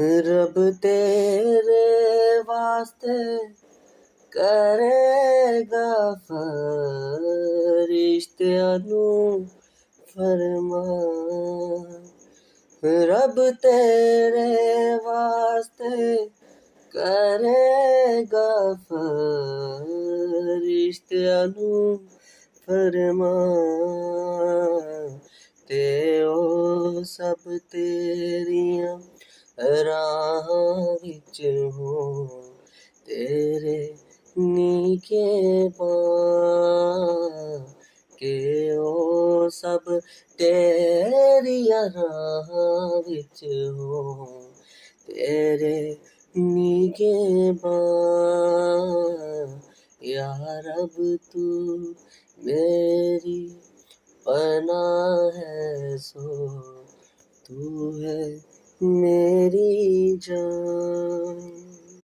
रब तेरे वास्ते करेगा फरिश्तियां नू फरमान। रब तेरे वास्ते करेगा फरिश्तियां नू फरमान। ते ओ सब तेरियां राहां विच हों, तेरे नीके पां के ओ सब तेरियां राहां विच हों, तेरे नीके पां। या रब तू मेरी पनाह है, सो तू है मेरी जान।